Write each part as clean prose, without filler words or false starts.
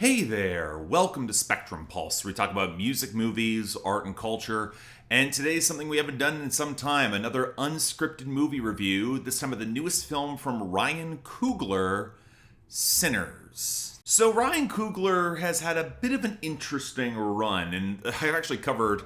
Hey there, welcome to Spectrum Pulse, where we talk about music, movies, art, and culture. And today's something we haven't done in some time, another unscripted movie review, this time of the newest film from Ryan Coogler, Sinners. So Ryan Coogler has had a bit of an interesting run, and I've actually covered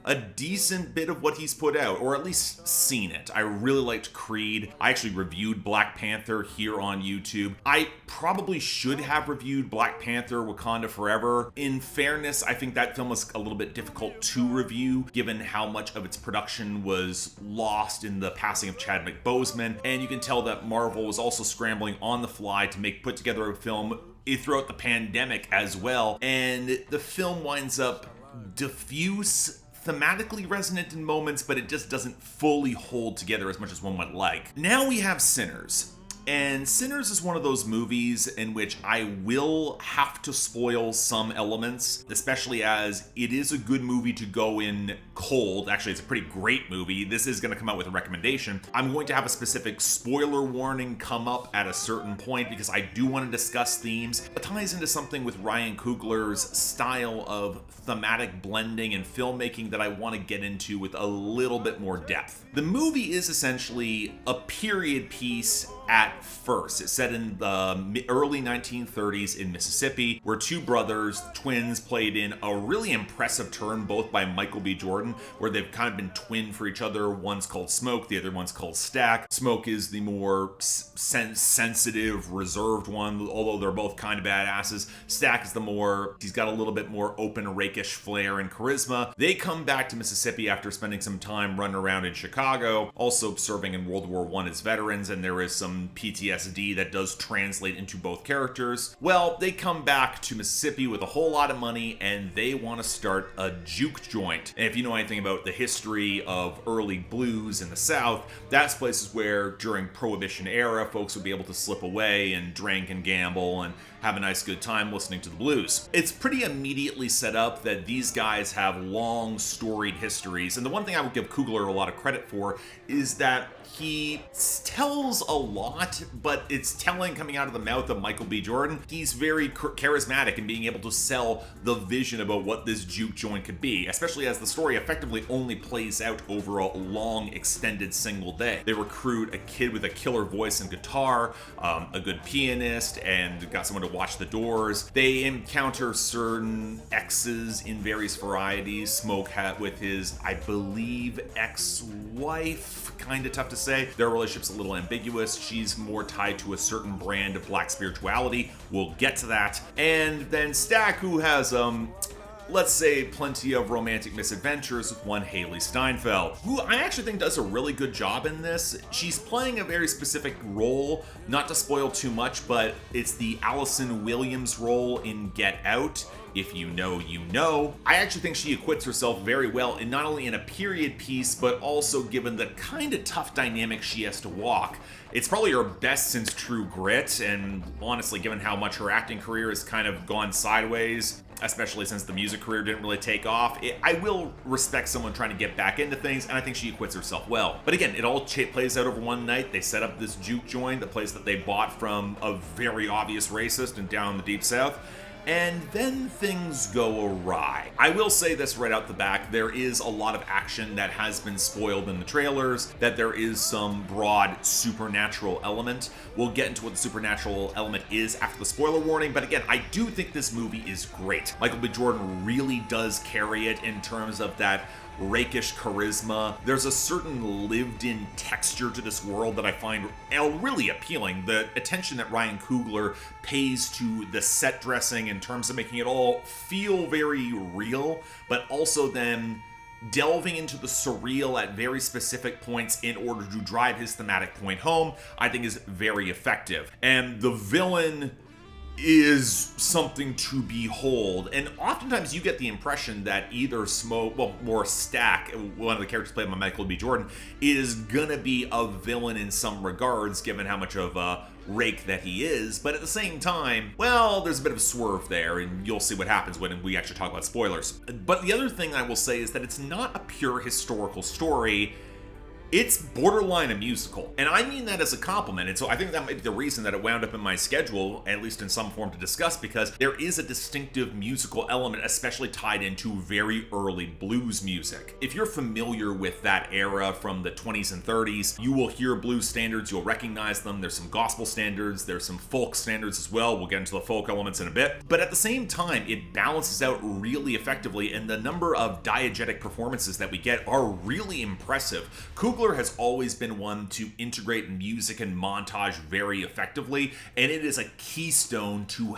a decent bit of what he's put out, or at least seen it. I really liked Creed. I actually reviewed Black Panther here on YouTube. I probably should have reviewed Black Panther Wakanda Forever. In fairness, I think that film was a little bit difficult to review, given how much of its production was lost in the passing of Chadwick Boseman, and you can tell that Marvel was also scrambling on the fly to put together a film throughout the pandemic as well, and the film winds up diffuse, thematically resonant in moments, but it just doesn't fully hold together as much as one might like. Now we have Sinners. And Sinners is one of those movies in which I will have to spoil some elements, especially as it is a good movie to go in cold. Actually, it's a pretty great movie. This is going to come out with a recommendation. I'm going to have a specific spoiler warning come up at a certain point because I do want to discuss themes. It ties into something with Ryan Coogler's style of thematic blending and filmmaking that I want to get into with a little bit more depth. The movie is essentially a period piece at first. It's set in the early 1930s in Mississippi, where two brothers, twins, played in a really impressive turn, both by Michael B. Jordan, where they've kind of been twin for each other. One's called Smoke, the other one's called Stack. Smoke is the more sensitive, reserved one, although they're both kind of badasses. Stack is he's got a little bit more open, rakish flair and charisma. They come back to Mississippi after spending some time running around in Chicago, also serving in World War I as veterans, and there is some PTSD that does translate into both characters. Well, they come back to Mississippi with a whole lot of money and they want to start a juke joint. And if you know anything about the history of early blues in the South, that's places where during Prohibition era, folks would be able to slip away and drink and gamble and have a nice good time listening to the blues. It's pretty immediately set up that these guys have long storied histories, and the one thing I would give Coogler a lot of credit for is that he tells a lot, but it's telling coming out of the mouth of Michael B. Jordan. He's very charismatic in being able to sell the vision about what this juke joint could be, especially as the story effectively only plays out over a long, extended single day. They recruit a kid with a killer voice and guitar, a good pianist, and got someone to watch the doors. They encounter certain exes in various varieties. Smoke had with his, I believe, ex-wife, kind of tough to say. Their relationship's a little ambiguous. She's more tied to a certain brand of black spirituality. We'll get to that. And then Stack, who has let's say plenty of romantic misadventures with one Hailee Steinfeld, who I actually think does a really good job in this. She's playing a very specific role, not to spoil too much, but it's the Allison Williams role in Get Out. If you know, you know. I actually think she acquits herself very well, and not only in a period piece, but also given the kind of tough dynamic she has to walk. It's probably her best since True Grit, and honestly, given how much her acting career has kind of gone sideways, especially since the music career didn't really take off, I will respect someone trying to get back into things, and I think she acquits herself well. But again, it all plays out over one night. They set up this juke joint, the place that they bought from a very obvious racist and down in the Deep South. And then things go awry. I will say this right out the back, there is a lot of action that has been spoiled in the trailers, that there is some broad supernatural element. We'll get into what the supernatural element is after the spoiler warning, but again, I do think this movie is great. Michael B. Jordan really does carry it in terms of that rakish charisma. There's a certain lived-in texture to this world that I find really appealing. The attention that Ryan Coogler pays to the set dressing in terms of making it all feel very real, but also then delving into the surreal at very specific points in order to drive his thematic point home, I think is very effective. And the villain is something to behold, and oftentimes you get the impression that either Stack, one of the characters played by Michael B. Jordan, is gonna be a villain in some regards, given how much of a rake that he is, but at the same time, well, there's a bit of a swerve there, and you'll see what happens when we actually talk about spoilers. But the other thing I will say is that it's not a pure historical story. it's borderline a musical. And I mean that as a compliment. And so I think that might be the reason that it wound up in my schedule, at least in some form, to discuss, because there is a distinctive musical element, especially tied into very early blues music. If you're familiar with that era from the 20s and 30s, you will hear blues standards, you'll recognize them. There's some gospel standards, there's some folk standards as well. We'll get into the folk elements in a bit. But at the same time, it balances out really effectively, and the number of diegetic performances that we get are really impressive. Coogler has always been one to integrate music and montage very effectively, and it is a keystone to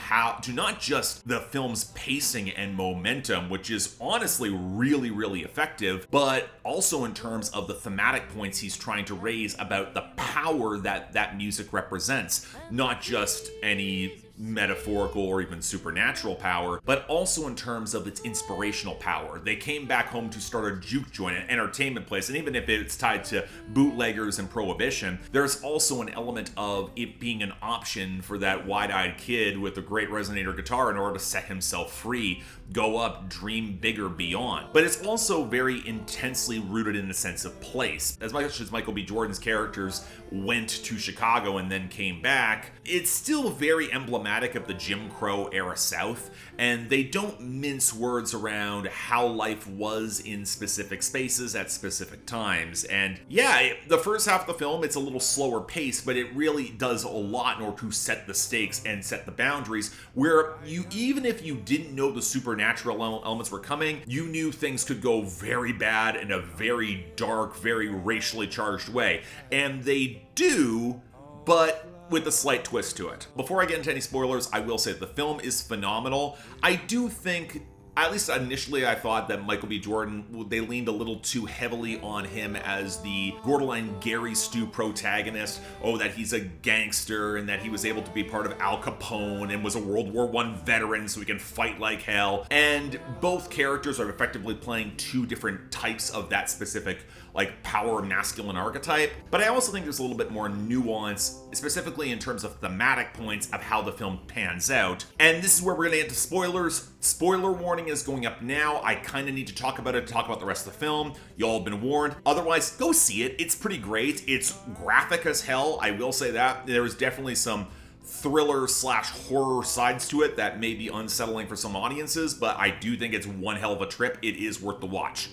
not just the film's pacing and momentum, which is honestly really, really effective, but also in terms of the thematic points he's trying to raise about the power that that music represents. Not just any metaphorical or even supernatural power, but also in terms of its inspirational power. They came back home to start a juke joint, an entertainment place, and even if it's tied to bootleggers and prohibition, there's also an element of it being an option for that wide-eyed kid with a great resonator guitar in order to set himself free, go up, dream bigger, beyond. But it's also very intensely rooted in the sense of place. As much as Michael B. Jordan's characters went to Chicago and then came back, it's still very emblematic of the Jim Crow era South, and they don't mince words around how life was in specific spaces at specific times. And yeah, the first half of the film, it's a little slower pace, but it really does a lot in order to set the stakes and set the boundaries, where you, even if you didn't know the supernatural elements were coming, you knew things could go very bad in a very dark, very racially charged way. And they do, but with a slight twist to it. Before I get into any spoilers, I will say that the film is phenomenal. I do think, at least initially, I thought that Michael B. Jordan, they leaned a little too heavily on him as the borderline Gary Stu protagonist. Oh, that he's a gangster and that he was able to be part of Al Capone and was a World War I veteran so he can fight like hell. And both characters are effectively playing two different types of that specific power masculine archetype. But I also think there's a little bit more nuance, specifically in terms of thematic points of how the film pans out. And this is where we're gonna get into spoilers. Spoiler warning is going up now. I kind of need to talk about it to talk about the rest of the film. Y'all have been warned. Otherwise, go see it. It's pretty great. It's graphic as hell, I will say that. There is definitely some thriller/horror sides to it that may be unsettling for some audiences, but I do think it's one hell of a trip. It is worth the watch.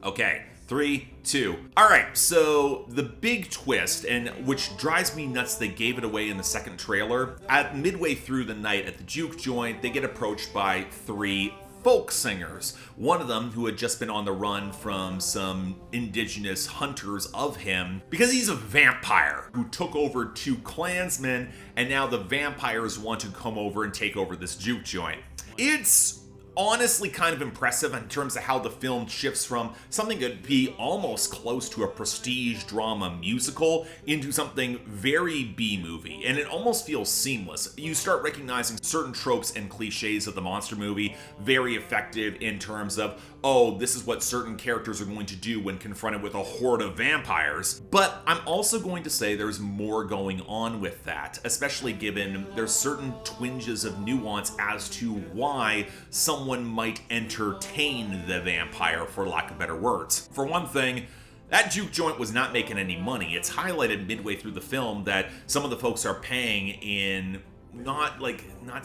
Okay. 3, 2. All right, so the big twist, and which drives me nuts, they gave it away in the second trailer. At midway through the night at the juke joint, they get approached by 3 folk singers. One of them who had just been on the run from some indigenous hunters of him because he's a vampire who took over 2 Klansmen, and now the vampires want to come over and take over this juke joint. It's honestly kind of impressive in terms of how the film shifts from something that would be almost close to a prestige drama musical into something very B-movie, and it almost feels seamless. You start recognizing certain tropes and cliches of the monster movie, very effective in terms of, oh, this is what certain characters are going to do when confronted with a horde of vampires. But I'm also going to say there's more going on with that, especially given there's certain twinges of nuance as to why someone might entertain the vampire, for lack of better words. For one thing, that juke joint was not making any money. It's highlighted midway through the film that some of the folks are paying in not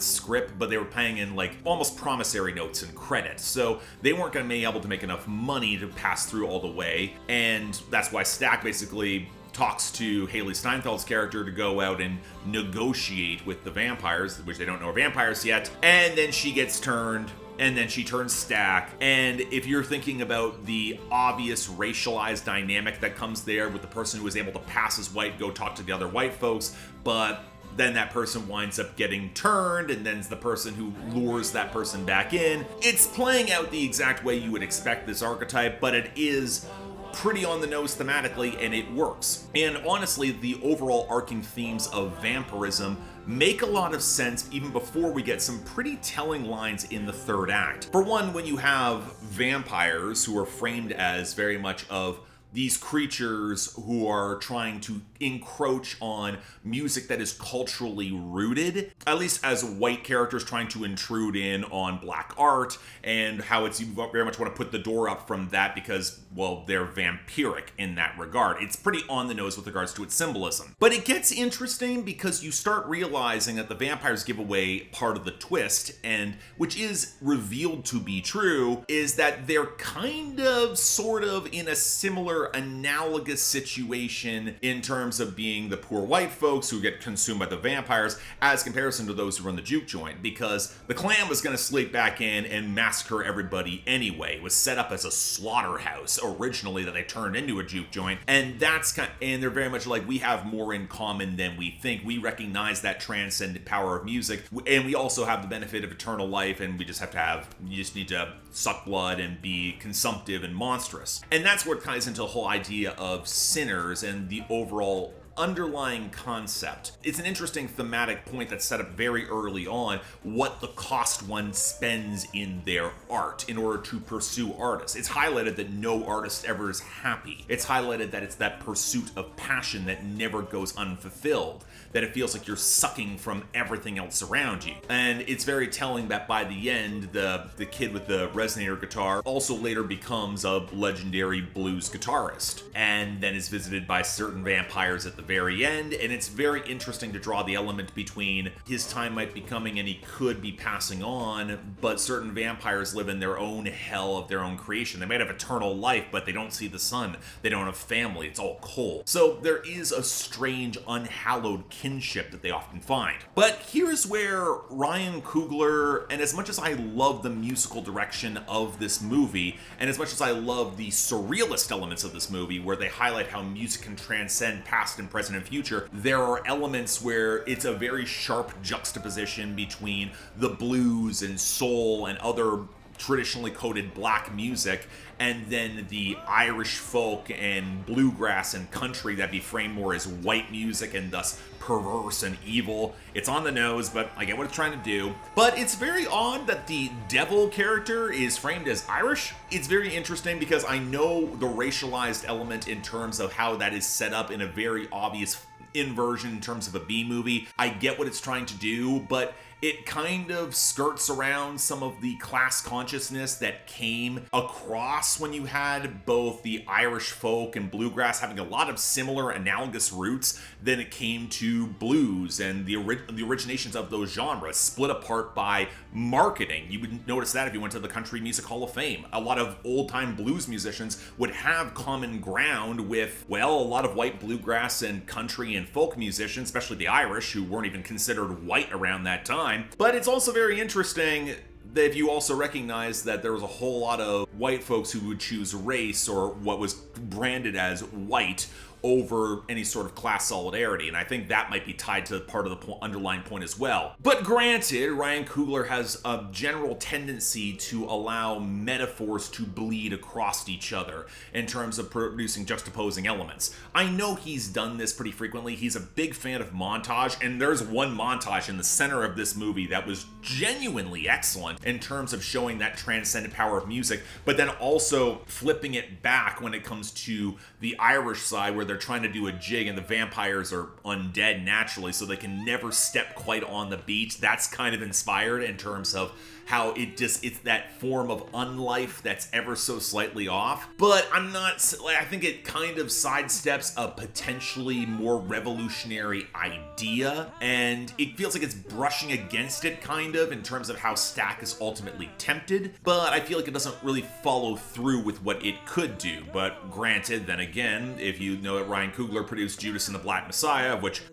script, but they were paying in almost promissory notes and credits. So they weren't going to be able to make enough money to pass through all the way. And that's why Stack basically talks to Hailee Steinfeld's character to go out and negotiate with the vampires, which they don't know are vampires yet. And then she gets turned, and then she turns Stack. And if you're thinking about the obvious racialized dynamic that comes there with the person who is able to pass as white, go talk to the other white folks, but then that person winds up getting turned, and then's the person who lures that person back in. It's playing out the exact way you would expect this archetype, but it is pretty on the nose thematically, and it works. And honestly, the overall arcing themes of vampirism make a lot of sense even before we get some pretty telling lines in the third act. For one, when you have vampires who are framed as very much of these creatures who are trying to encroach on music that is culturally rooted, at least as white characters trying to intrude in on black art, and how it's, you very much want to put the door up from that because, well, they're vampiric in that regard. It's pretty on the nose with regards to its symbolism. But it gets interesting because you start realizing that the vampires give away part of the twist, and which is revealed to be true, is that they're kind of, sort of, in a similar analogous situation in terms of being the poor white folks who get consumed by the vampires as comparison to those who run the juke joint, because the Klan was going to slip back in and massacre everybody anyway. It was set up as a slaughterhouse originally that they turned into a juke joint, and that's kind of, and they're very much like, we have more in common than we think. We recognize that transcendent power of music, and we also have the benefit of eternal life, and we just have to have, you just need to suck blood and be consumptive and monstrous. And that's what ties into the whole idea of sinners and the overall underlying concept. It's an interesting thematic point that's set up very early on, what the cost one spends in their art in order to pursue artists. It's highlighted that no artist ever is happy. It's highlighted that it's that pursuit of passion that never goes unfulfilled, that it feels like you're sucking from everything else around you. And it's very telling that by the end, the kid with the resonator guitar also later becomes a legendary blues guitarist, and then is visited by certain vampires at the very end. And it's very interesting to draw the element between his time might be coming and he could be passing on, but certain vampires live in their own hell of their own creation. They might have eternal life, but they don't see the sun. They don't have family. It's all cold. So there is a strange, unhallowed kinship that they often find. But here's where Ryan Coogler, and as much as I love the musical direction of this movie, and as much as I love the surrealist elements of this movie, where they highlight how music can transcend past and present and future, there are elements where it's a very sharp juxtaposition between the blues and soul and other traditionally coded black music, and then the Irish folk and bluegrass and country that be framed more as white music and thus perverse and evil. It's on the nose, but I get what it's trying to do. But it's very odd that the devil character is framed as Irish. It's very interesting because I know the racialized element in terms of how that is set up in a very obvious inversion in terms of a B movie. I get what it's trying to do, but it kind of skirts around some of the class consciousness that came across when you had both the Irish folk and bluegrass having a lot of similar analogous roots. Then it came to blues and the originations of those genres split apart by marketing. You would notice that if you went to the Country Music Hall of Fame. A lot of old-time blues musicians would have common ground with, well, a lot of white bluegrass and country and folk musicians, especially the Irish, who weren't even considered white around that time. But it's also very interesting that if you also recognize that there was a whole lot of white folks who would choose race or what was branded as white over any sort of class solidarity, and I think that might be tied to part of the underlying point as well. But granted, Ryan Coogler has a general tendency to allow metaphors to bleed across each other in terms of producing juxtaposing elements. I know he's done this pretty frequently. He's a big fan of montage, and there's one montage in the center of this movie that was genuinely excellent in terms of showing that transcendent power of music, but then also flipping it back when it comes to the Irish side, where they're trying to do a jig and the vampires are undead naturally, so they can never step quite on the beat. That's kind of inspired in terms of how it's that form of unlife that's ever so slightly off. But I think it kind of sidesteps a potentially more revolutionary idea, and it feels like it's brushing against it kind of in terms of how Stack is ultimately tempted, but I feel like it doesn't really follow through with what it could do. But granted, then again, if you know that Ryan Coogler produced Judas and the Black Messiah, which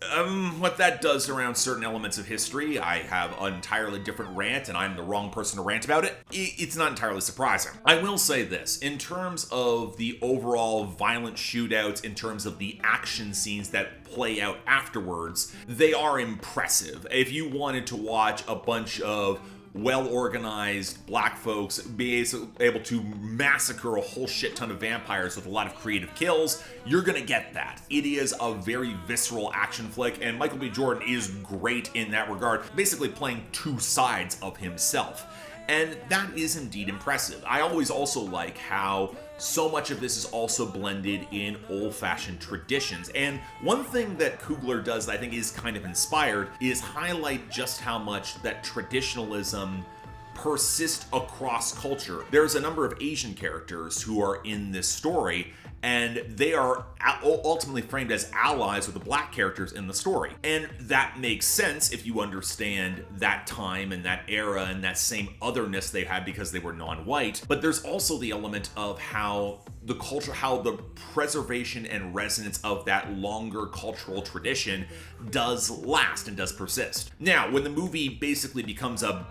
what that does around certain elements of history, I have an entirely different rant, and I'm the wrong person to rant about it. It's not entirely surprising. I will say this, in terms of the overall violent shootouts, in terms of the action scenes that play out afterwards, they are impressive. If you wanted to watch a bunch of well-organized black folks be able to massacre a whole shit ton of vampires with a lot of creative kills, you're gonna get that. It is a very visceral action flick, and Michael B. Jordan is great in that regard, basically playing two sides of himself. And that is indeed impressive. I always also like how so much of this is also blended in old-fashioned traditions. And one thing that Coogler does that I think is kind of inspired is highlight just how much that traditionalism persist across culture. There's a number of Asian characters who are in this story, and they are ultimately framed as allies with the black characters in the story. And that makes sense if you understand that time and that era and that same otherness they had because they were non-white. But there's also the element of how the culture, how the preservation and resonance of that longer cultural tradition does last and does persist. Now, when the movie basically becomes a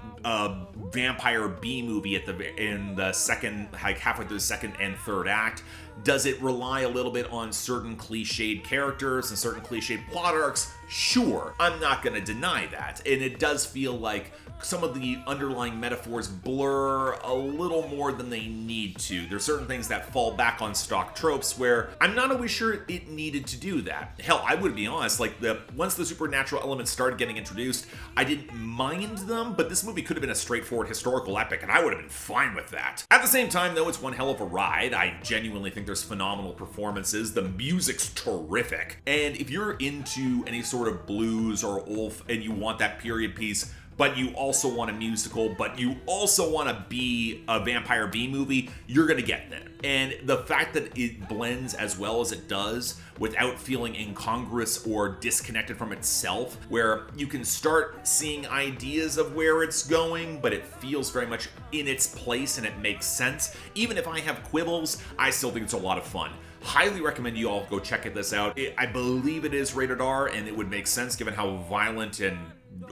vampire B movie in the second, like halfway through the second and third act, does it rely a little bit on certain cliched characters and certain cliched plot arcs? Sure, I'm not going to deny that. And it does feel like some of the underlying metaphors blur a little more than they need to. There's certain things that fall back on stock tropes where I'm not always sure it needed to do that. Hell, I would be honest, like once the supernatural elements started getting introduced, I didn't mind them, but this movie could have been a straightforward historical epic, and I would have been fine with that. At the same time, though, it's one hell of a ride. I genuinely think there's phenomenal performances. The music's terrific. And if you're into any sort of blues or old, and you want that period piece, but you also want a musical, but you also want to be a vampire B movie, you're going to get that. And the fact that it blends as well as it does without feeling incongruous or disconnected from itself, where you can start seeing ideas of where it's going, but it feels very much in its place and it makes sense. Even if I have quibbles, I still think it's a lot of fun. Highly recommend you all go check this out. I believe it is rated R, and it would make sense given how violent and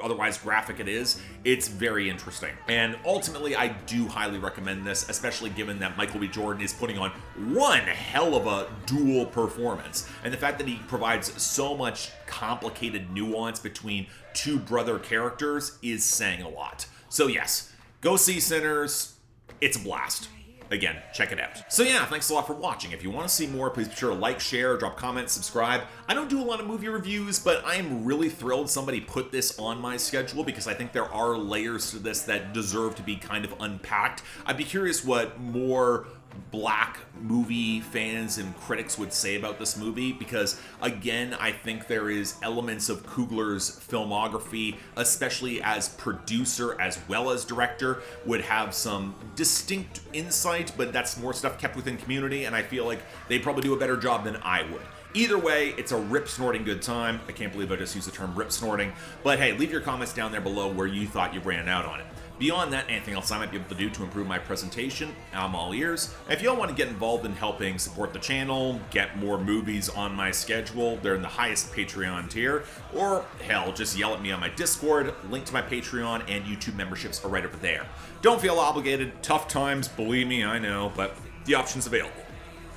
otherwise graphic it is. It's very interesting. And ultimately, I do highly recommend this, especially given that Michael B. Jordan is putting on one hell of a dual performance. And the fact that he provides so much complicated nuance between two brother characters is saying a lot. So yes, go see Sinners. It's a blast. Again, check it out. So yeah, thanks a lot for watching. If you want to see more, please be sure to like, share, drop comments, subscribe. I don't do a lot of movie reviews, but I am really thrilled somebody put this on my schedule because I think there are layers to this that deserve to be kind of unpacked. I'd be curious what more black movie fans and critics would say about this movie, because again, I think there is elements of Coogler's filmography, especially as producer as well as director, would have some distinct insight, but that's more stuff kept within Community, and I feel like they probably do a better job than I would. Either way, it's a rip-snorting good time. I can't believe I just used the term rip-snorting, but hey, leave your comments down there below where you thought you ran out on it. Beyond that, anything else I might be able to do to improve my presentation, I'm all ears. And if y'all want to get involved in helping support the channel, get more movies on my schedule, they're in the highest Patreon tier, or hell, just yell at me on my Discord. Link to my Patreon and YouTube memberships are right over there. Don't feel obligated. Tough times, believe me, I know, but the option's available.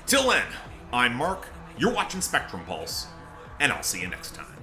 Till then, I'm Mark, you're watching Spectrum Pulse, and I'll see you next time.